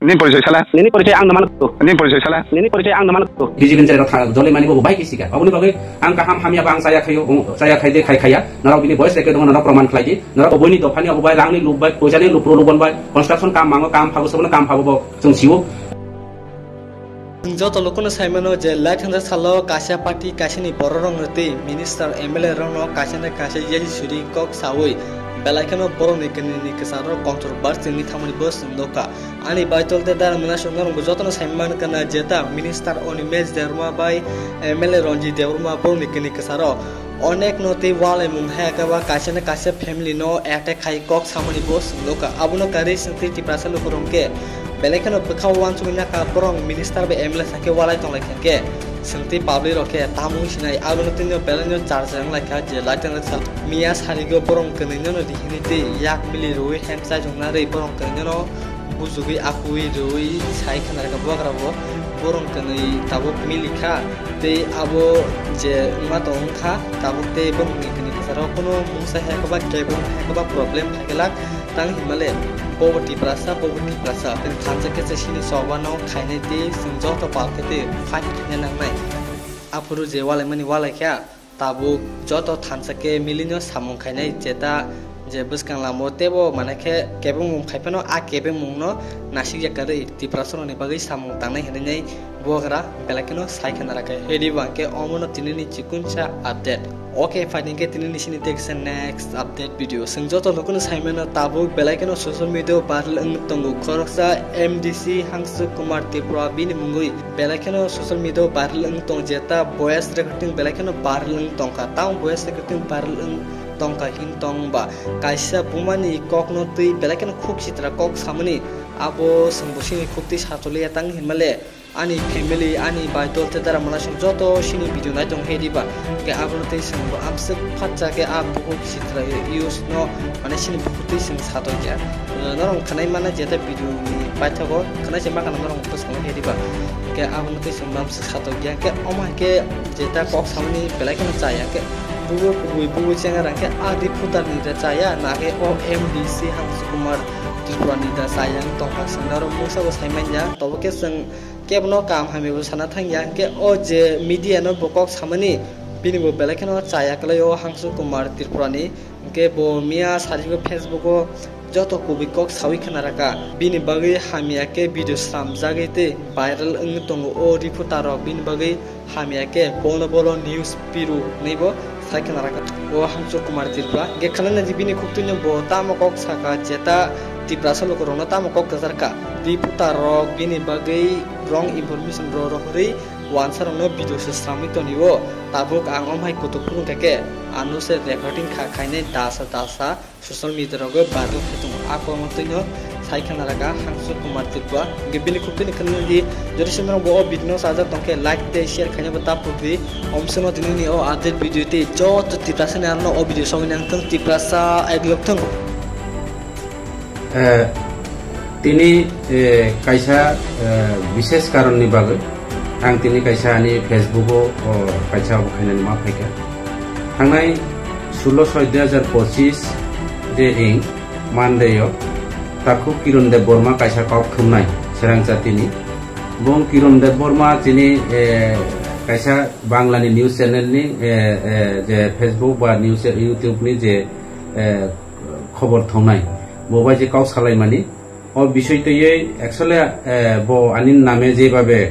Nin পরিচয় শালা Nini পরিচয় ang naman ko. nin পরিচয় শালা Nini পরিচয় ang naman ko. Bijigan saya jole mani bo bai kisika. Abuni bagai ang kaham hamia bang saya khaide khaya. Nara bini boys leke dong nara praman khlaiji. Nara oboni dofani obai langni lubai pojani lupro lubon bai. Construction kam mango kam phago sabona kam phago bo jong siwo. যত লোকনো সাইমানো যে light হান্দার সালো কাশা party কাশানি বড় রং রতে minister MLA রং কাশানে কাশা ইয়াজি সুরি cock সাওই বেলাইখানো বড় নিকেনি নিকেসারো controversy নি থামনি বস লোকা আনি বাইতলতে দার মনা সঙ্গন যতন সাইমান কানা জেতা মিনিস্টার অনিমেজ দেরমা বাই এমএলএ রঞ্জি দেরমা বড় নিকেনি কেসারো অনেক নতে ওয়ালে মুংহা কাবা কাশানে কাশা ফ্যামিলি নো অ্যাটাক খাই কক সামনি বস লোকা আবুনো কারি সন্তি টিপ্রাসা লোকরংকে বেলাইখানো বখাও ওয়ান সুমিনা কা বরং মিনিস্টার বে এমএলএ সাকে ওয়ালাই তং লাইখাকে সন্তি পাবলি রকে তামুং সিনাই আবুনো তিনো বেলাইনো চার্জাং লাইখা যে লাইটাং সাল মিয়া সারিগো বরং কনিনো দিহিনিতে ইয়াক মিলি রুই হেমসা জংনা রে বরং কনিনো বুজুগি আকুই রুই সাই খানার কা বগরাবো বরং কনি তাবো মিলিখা তে আবো যে মা তং খা তাবো তে বরং নিকনি সারা কোনো মুসা হেকবা কেবন হেকবা problem থাকেলাক তাং হিমালে poverty prasa pen khansa ke se sini sobano khaine de sungjo to palkete fight ne nang nai apuru je wala mani wala kya tabu joto thansa ke milinyo samung khaine jeta je buskang lamo tebo manake kebung mum khaipano a kebeng mungno nasik yakare ti prasono ne bagai samung tanai hene nei bogra belakeno saikhanara ke hedi banke omono tinini chikuncha update okay fighting ke tinini sini takes next update video sungjo to lokun saimena tabu belakeno social media barl tongu khoroksa mdc hangsu kumar tripura bini mungui belakeno social media barl tong jeta voice recording belakeno barl tongka taung voice recording barl tongka hin tong ba kaisa bumani kokno tui belakeno khuk sitra kok samani abo sambusini khukti satole tang himale ani family ani baitol te dara mana sung joto sini video na jong hedi ba ke abro te sung amse phatcha ke ab bu sitra use no mane sini bukuti sing sato ja norong khanai mana jeta video ni baithago khanai se ma kana norong post ko hedi ba ke abro te sung amse sato ja ke oma ke jeta kok samni belai kana chaya ke bubu chenga ke adi putar ni da chaya na ke OMDC Hangsu Kumar Tripura ni da sayang tongka sendaro musa was haimanya to ke sung kebno kam hame bu sana thangya ke o je media no bokok samani bini bo belakeno chaya kalayo Hangsu Kumar Tripura ni ke bo mia sarigo Facebook o joto kubikok sawi khanaraka bini bagai hamia ke video samjage te viral eng tongo o riputaro bini bagai hamia ke bolo news piru neibo saikhanaraka o Hangsu Kumar Tripura ge khalana jibini khuktunyo bo tamokok saka jeta tiprasa lokorona tamokok gazarka riputaro bini bagai wrong information rohri wansar no video system to niwo tabuk angom hai kutupun keke anu se recording khaine dasa social media rogo baru khitung ako motinyo saikhanaraga Hangsu Kumar Tripura gebini khupini khanni jori sendro bo video saja tongke like te share khaine bata pudi omsono dinini o update video te jot tiprasa ne arno o video song nang tong tiprasa eglok tong তিনি কাইসা বিশেষ কারণনি বাগৈ आं तिनी कायसा आनि फेसबुको कायसा बखायनानै मा फायखा थांनाय 16/6/2025 जे इं मानदेयो ताखु Kirandev Burma कायसा cup खुमनाय सेरां जातिनि बं किरणदेव बर्मा तिनी कायसा बांग्लानि निउज चेनेलनि जे फेसबुक बा निउज इउटिउबनि जे खबर थंनाय बबा जे काव सालायमानि ओ বিষয়টোয়ে एक्चुअली बो आनि नामे जेबाबे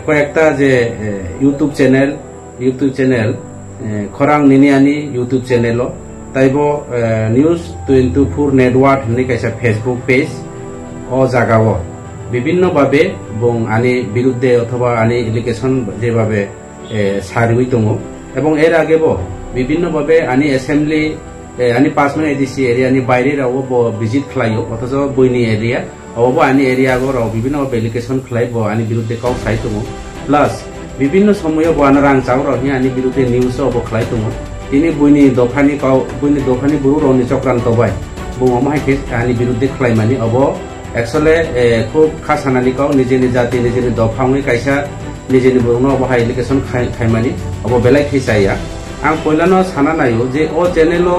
কয়েকটা যে ইউটিউব চ্যানেল খরাং নিনিয়ানি ইউটিউব চ্যানেল তাইব নিউজ 24 নেটওয়ার্ক হনি কাইসা ফেসবুক পেজ ও জাগাও বিভিন্ন ভাবে বং আনি বিরুদ্ধে অথবা আনি এলিগেশন যেভাবে সারিউই দङ এবং এর আগেব বিভিন্ন ভাবে আনি অ্যাসেম্বলি আনি 5 মিনিট এডিসি এরিয়ানি বাইরে রাও ভিজিট খালাयो অথচ বইনি এরিয়া অবো আনি এরিয়া গর বিভিন্ন এপ্লিকেশন খাইব আনি বিরুদ্ধে কাউ সাই দङ প্লাস বিভিন্ন সময় বানা রাং চাওর হি আনি বিরুদ্ধে নিউজ অবো খাই দङ তিনি বইনি দফানি বুরু রনি চক্রান্ত বাই বমাই কে আনি বিরুদ্ধে খাইমানি অবো एक्चुअली খুব খাসানানি কাউ নিজেনি জাতি নিজেনি দফাङै কাইসা নিজেনি बुरुनो অবো হাই এপ্লিকেশন খাইমানি অবো বেলাই खैसाया आं पयलानो साना नायो जे ओ चैनेलो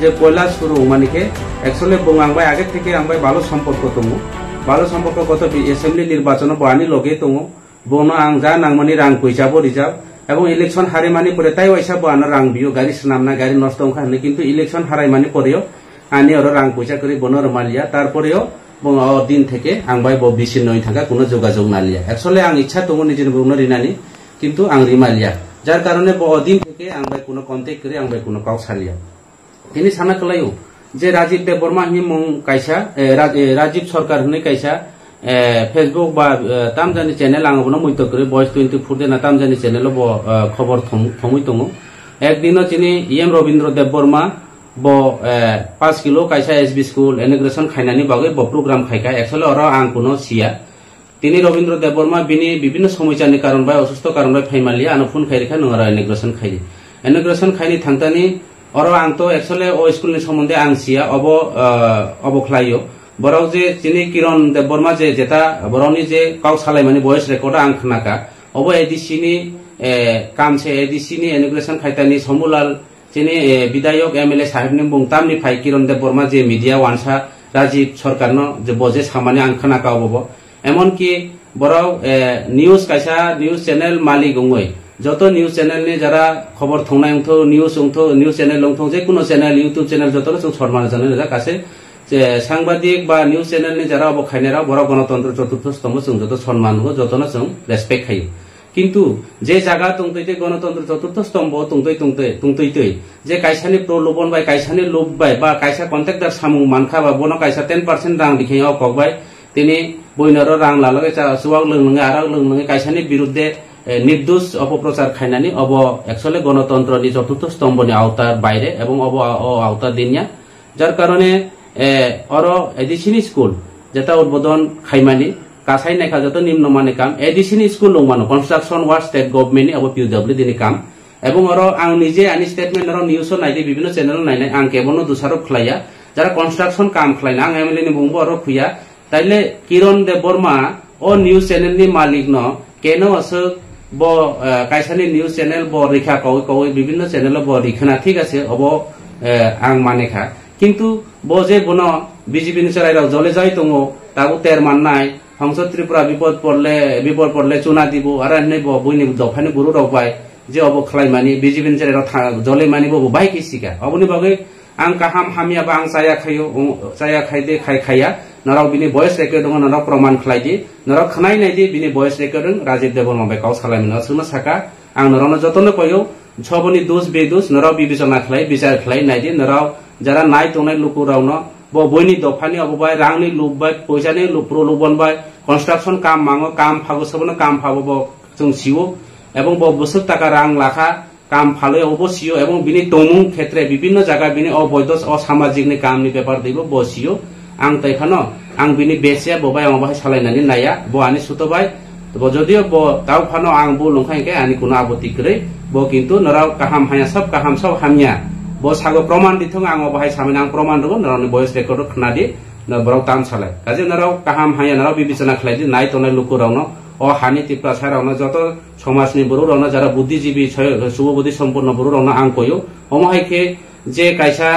जे पयला शुरू मानिके एक्चुअली बुंगांबाय आगे থেকে आंबाय भालो सम्पर्क दङ ভালো সম্পর্ক গত এসেম্বলি নির্বাচন বানি লগে দङ বনো আং যা নাংমানি রাং পয়সা বো রিজার্ভ এবং ইলেকশন হারিমানি পরে তাই ওইসা বানো রাং বিও গাড়ি সামনা গাড়ি নষ্ট ওখানে কিন্তু ইলেকশন হারাইমানি পরেও আনি ওর রাং পয়সা করে বনো মালিয়া তারপরেও দিন থেকে আং বাই বিচ্ছিন্ন হয়ে থাকা কোনো যোগাযোগ নালিয়া একচুয়ালি আং ইচ্ছা দङ নিজের বউনো রিনানি কিন্তু আং রিমালিয়া যার কারণে দিন থেকে আং বাই কোনো কন্টেক্ট করে আং বাই কোনো কাউ সালিয়া তিনি সানা কলাইও যে রাজীব দেববর্মা হি মুং কাইসা রাজীব সরকার হনে কাইসা ফেসবুক বা তামজানি চ্যানেল আং বনো মইতো করে বয়স 24 দেনা তামজানি চ্যানেল ব খবর থমই দङ একদিনও তিনি ইএম রবীন্দ্র দেববর্মা ব 5 কিলো কাইসা এসবি স্কুল ইনোগ্রেশন খাইনানি বাগে ব প্রোগ্রাম খাইকা একচুয়ালি ওরা আং কোনো সিয়া তিনি রবীন্দ্র দেববর্মা বিনি বিভিন্ন সমস্যানি কারণ বাই অসুস্থ কারণ বাই ফাইমালিয়া আনো ফোন খাইরেখা নরা ইনোগ্রেশন খাইনি থাংতানি ওরা আং তো একচুয়ালি ও স্কুলনি সম্বন্ধে আং সিয়া অবখ্লাইও বরাও যে তিনি কিরণ দেববর্মা যে যেটা বরাউনি যে কাউ সালাই মানে ভয়েস রেকর্ড আং খানাকা অব এডিসিনি কামছে এডিসিনি ইনোগ্রেশন খাইতানি সমুলাল তিনি বিধায়ক এমএলএ সাহেবনি বুংতামনি ফাই কিরণ দেববর্মা যে মিডিয়া ওয়ানসা রাজীব সরকার যে বজে সামানি আং খানাকা অবব এমনকি বরাও নিউজ কাইসা নিউজ চ্যানেল মালিক গঙ্গই যত নিউজ চ্যানেল নি যারা খবর থংনাই উঠো নিউজ চ্যানেল লংথ যে কোনো চ্যানেল ইউটিউব চ্যানেল যত जों সরমান জানে কাছে যে সাংবাদিক বা নিউজ চ্যানেল নি যারা অবখাইনেরা বড় গণতন্ত্র চতুর্থ স্তম্ভ जों যত সম্মান গো যতনা जों রেসপেক্ট খাই কিন্তু যে জায়গা তংতৈতে গণতন্ত্র চতুর্থ স্তম্ভ তংতৈতৈ যে কাইসানি প্রলোভন বাই কাইসানি লোভ বাই বা কাইসা কন্ট্রাক্টর সামু মানখা বা বনো কাইসা 10% রাং দিখাইও ককবাই তিনি বইনর রাং লালগে সুয়াগ লংনগে আরাগ লংনগে কাইসানি বিরুদ্ধে নির্দোষ অপপ্রচার খাইনানি অব একচুয়ালি গণতন্ত্রনি চতুর্থ স্তম্ভনি আওতার বাইরে এবং আওতা দিনিয়া যার কারণে অর এডিসিনি স্কুল যেটা উদ্বোধন খাইমানি কাছাই নাইখা যত নিম্নমানের কাম এডিসিনি স্কুল লংমানো construction work state government of PW দিনি কাম এবং অর আং নিজে আনি স্টেটমেন্ট নিউজ নাইদি বিভিন্ন চ্যানেল নাইনাই আং কেবনো দুসারো খাইয়া যারা কনস্ট্রাকশন কাম খাইনা আং এমএলএ নি বুংবো অর খুইয়া তাইলে কিরণ দেববর্মা ও নিউজ চ্যানেল নি মালিক ন কেন আসক ব কাইসানি নিউজ চ্যানেল ব রেখা কই বিভিন্ন চ্যানেল ব রেখানা ঠিক আছে অব আং মানেখা কিন্তু ব যে বন বিজেপি নিচরাইরাও জলে যাই দङ তাবো তের মাননাই সংসদ ত্রিপুরা বিপদ পড়লে চুনা দিব আর নাই বইনি দফানি গুরু রবাই যে অব খালাইমানি বিজেপি নিচরাইরাও জলে মানিব বাই কিসিকা অবনি বাগে আং কাহাম হামিয়া বা আং চায়া খাইদে খাইয়া নরাव बिनि ভয়েস রেকর্ড दङ नराव प्रमाण खालायदि नराव खनाय नायदि बिनि भয়েस রেকর্ড राजीव देबबर्मा बाय काउ सालायमन सुना साका आं नरावनो जतनो कयो छबनि दोष बेदोष नराव बिबिचना खालाय बिचार खालाय नायदि नराव যারা নাই তনাই লুকু রাवनो ब बयनि दफानि अबबाय रांनि लुबबाय पैसानि प्रलोभनबाय कन्स्ट्राक्शन काम मांगो काम फागो सबनो काम फागो ब जों सिओ এবং ब बोसोर टाका रां लाखा काम फाले अबसियो এবং बिनि तमुं क्षेत्रे विभिन्न जायगा बिनि अबैध असामाजिकनि कामनि पेपार दैबो बसियो आं तैखानो आं बिनि बेसिया बबाय आंबाय सालायनानै नाया ब आनि सुतबाय ब जदियो ब दाउ फानो आं बु लंखायके आनि कुनो आपत्ति करे ब किन्तु नराव काहाम हाया सब हामिया ब सागो प्रमाण दिथों आं बाहाय सामिना आं प्रमाण दङ नरावनि भয়েस रेकर्ड खनादि नराव ताम सालाय काजे नराव काहाम हाया नराव बिबिचना खालायदि नाय तनाय लुकु रावनो अ हानि तिप्रा सारावनो जत समाजनि बरु रावनो जारा बुद्धिजीवी सुबुद्धि सम्पन्न बरु रावनो आं कयो अमहायके जे कायसा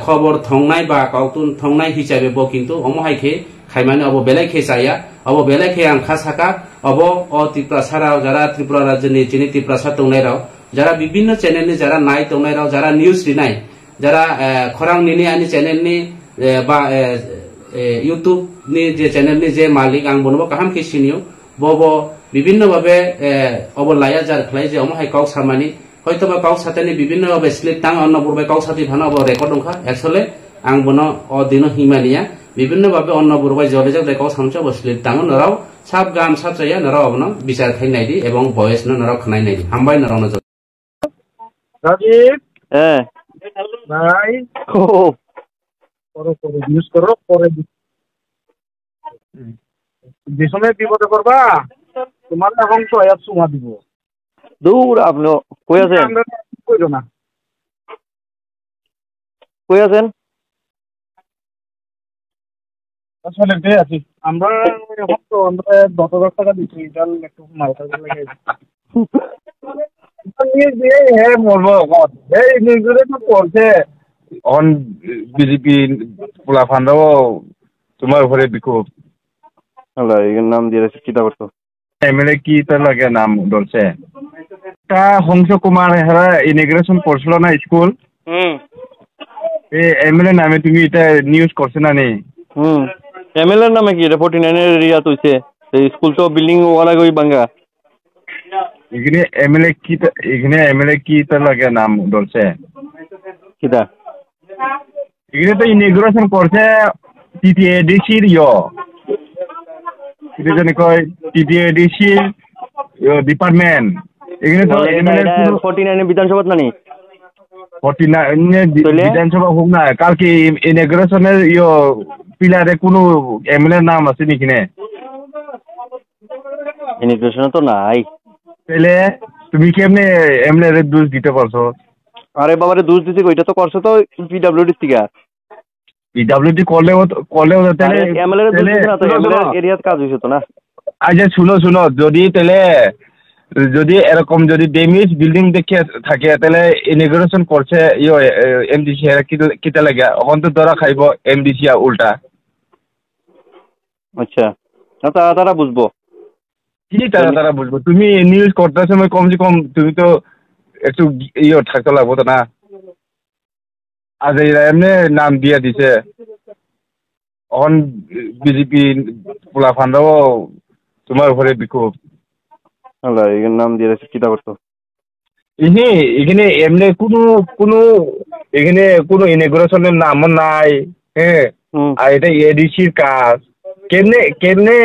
खबर थंनाय बा काउतुन थंनाय हिसाबै ब किन्तु अमहायके खायमाने अब बेलायखे जाया अब बेलायखे आं खासाका अब अ त्रिपुरा साराव जारा त्रिपुरा राज्यनि चिनि त्रिपुरा सा तंनायराव যারা বিভিন্ন চ্যানেল নি যারা নাই তংনাইরাও যারা নিউজ রিনাই যারা খরাং নিনি আনি চ্যানেল নি বা ইউটিউব নি যে চ্যানেল নি যে মালিক আং বনবো কাহাম কি সিনিও বব বিভিন্ন ভাবে অবলায়া যার খলাই যে অমহাই কাউ সামানি হয়তো বা কাউ সাথে বিভিন্ন ভাবে স্লিপ টাং অন্য বুরবাই কাউ সাথে ভানো অব রেকর্ড দংখা একচুয়ালি আং বনো অ দিন হিমানিয়া বিভিন্ন ভাবে অন্য বুরবাই জলে যাক কাউ সামচা অব স্লিপ টাং নরাও সাব গাম সাব চাইয়া নরাও অবনো বিচার খাই নাইদি এবং ভয়েস নরাও খানাই নাইদি হামবাই নরাও রাজীব হ্যাঁ ভাই ও করো ইউজ করো পরে যে সময় বিপদে করবা তোমার এখন তো আয়াত সুমা দিব দূর আপনি কই আছেন কইরো না কই আছেন আসলে বে আছি আমরা এখন তো আমরা 10,000 টাকা দিচ্ছি জাল একটু মাইটা লাগে হ্যাঁ বলবো এই নিউজে তো পড়ছে অন বিজেপি পোলা ফান্ডাও তোমার ঘরে বিক্ষোভ আল্লাহ এর নাম দিয়ে চিন্তা করতো এমএলএ কি তার লাগে নাম ধরছে তা হংস কুমার হেরা ইমিগ্রেশন করছিল না স্কুল এমএলএ নামে তুমি এটা নিউজ করছো না নি এমএলএর নামে কি এটা 49 এর এরিয়া তুইছে এই স্কুল তো বিল্ডিং ওয়ালা গই বাঙ্গা এখানে এমএলএ কি তার লাগে নাম ধরছে কিটা এখানে তো ইমিগ্রেশন করছে টিটিএডিসির এটা জানি কয় টিটিএডিসির ডিপার্টমেন্ট এখানে তো এমএলএ 49 এর বিধানসভা নানি 49 বিধানসভা হোক না কালকে ইমিগ্রেশনের পিলারে কোনো এমএলএ নাম আছে নাকি না ইমিগ্রেশন তো নাই তাহলে তুমি কেমনে এমএলএ এর দোষ দিতে পারছো আরে বাবারে দোষ দিতে কইটা তো করছো তো পিডব্লিউডি থেকে পিডব্লিউডি করলেও তাহলে এমএলএ এর দোষ দিতে না তো এমএলএ এরিয়াত কাজ হইছে তো না আচ্ছা শুনো যদি এরকম যদি ড্যামেজ বিল্ডিং দেখে থাকে তাহলে ইমিগ্রেশন করছে এমডিসি কিতা লাগে এখন তো ধরা খাইব এমডিসি উল্টা আচ্ছা তারা বুঝবো কি তারা বুঝবো তুমি নিউজ করতে সময় কমসে কম তুমি তো একটু থাকতে লাগবো তো না আজ এরা এমনি নাম দিয়া দিছে এখন বিজেপি পোলা ফান্ডাও তোমার উপরে বিক্ষোভ আল্লাহ এর নাম দিয়ে চিন্তা করতো এখানে এমনি কোনো এখানে কোনো ইমিগ্রেশনের নামও নাই হ্যাঁ আর এটা এডিসির কাজ কেমনে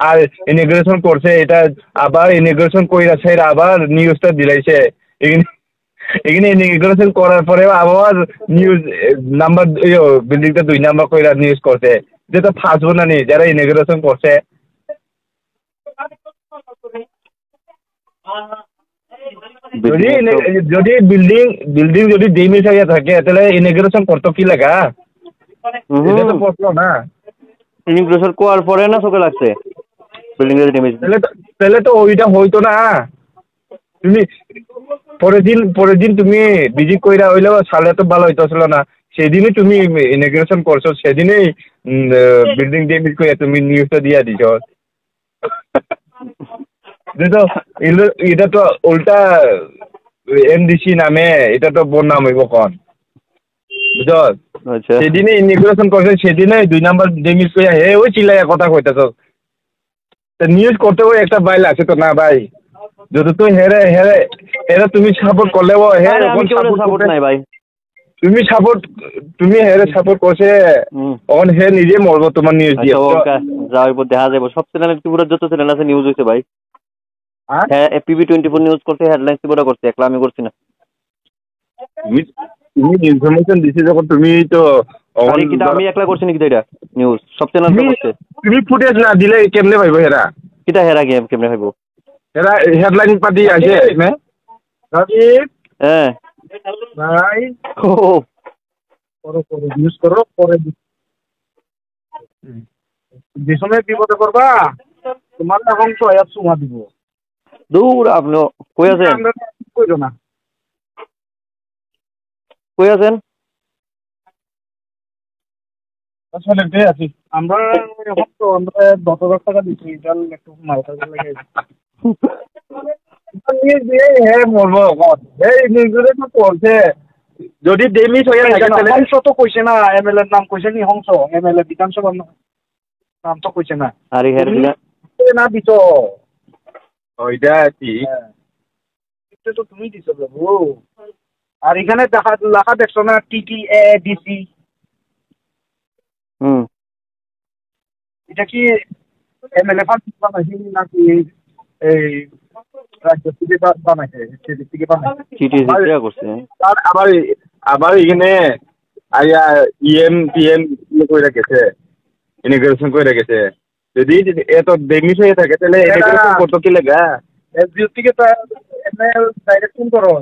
আর ইমিগ্রেশন করছে এটা আবার ইমিগ্রেশন কইরাছে আবার নিউজটা দিলাইছে এখানে ইমিগ্রেশন করার পরে আবার নিউজ নাম্বার বিল্ডিংটা 2 নাম্বার কইরা নিউজ করছে যেটা ফাঁসবো না নি যারা ইমিগ্রেশন করছে যদি বিল্ডিং যদি ড্যামেজ হয়ে থাকে তাহলে ইমিগ্রেশন করতো কি লাগা এটা তো প্রশ্ন না ইমিগ্রেশন করার পরে না চোখে লাগছে বিল্ডিং এর ড্যামেজ তাহলে তো ওইটা হইতো না তুমি পরের দিন তুমি ভিজিট কইরা হইলেও সালে তো ভালো হইতেছিল না সেদিনই তুমি ইমিগ্রেশন করছো সেদিনই বিল্ডিং ড্যামেজ করে তুমি নিউজটা দিয়া দিছ এটা তো উল্টা এমডিসি নামে এটা তো বোন নাম হইব কন বুঝছ সেদিনে ইমিগ্রেশন করছে সেদিনে 2 নাম্বার ড্যামেজ করে ওই চিল্লাইয়া কথা কইতেছ নিউজ করতে ওই একটা বাইল আছে তো না ভাই যদি তুই হেরে তুমি সাপোর্ট করলেও সাপোর্ট নাই ভাই তুমি হেরে সাপোর্ট করছে তখন হে নিজে মরবো তোমার নিউজ দিয়ে যাইব দেখা যাবো সব চ্যানেল ত্রিপুরার যত চ্যানেল আছে নিউজ হয়েছে ভাই হ্যাঁ পিবি 24 নিউজ করতে হেডলাইন ত্রিপুরা করছে একলা আমি করছি না তুমি ইনফরমেশন দিছি যখন তুমি তো আমি একলা করছি নাকি এটা নিউজ সব চ্যানেল করছে তুমি ফুটেজ না দিলে কেমনে পাইবো হেরা কিটা হেরা কেমনে পাইবো হেরা হেডলাইন পাতি আছে মে রাজীব হ্যাঁ ভাই করো নিউজ করো পরে যে সময় বিপদে করবা তোমার এখন তো এক সময় দিব দূর আপনি কই আছেন কইরো না কই আছেন আসলে আছি আমরা এখন তো 10,000 টাকা দিচ্ছি জল একটু মালটা লাগে হ্যাঁ মরবো এই নিউজে তো পড়ছে যদি ড্যামেজ হয়ে থাকে তাহলে হংস তো কইছে না এমএলএ নাম কইছে নি হংস এমএলএ বিধানসভা নাম তো কইছে না আরে হের না দিছ ওইটা কি এটা তো তুমি দিছ বাবু আর এখানে লেখা দেখছো না টিটিএডিসি এটা কি এমএলএ ফান্ড বানাইছে নাকি এই রাজ্য থেকে বানাইছে সেদিক থেকে বানাইছে আর আবার এখানে আয়া পিএম কইরা গেছে ইমিগ্রেশন কইরা গেছে যদি এত ড্যামেজ হয়ে থাকে তাহলে ইমিগ্রেশন করতে কি লাগা এসডিও থেকে ডাইরেকশন করো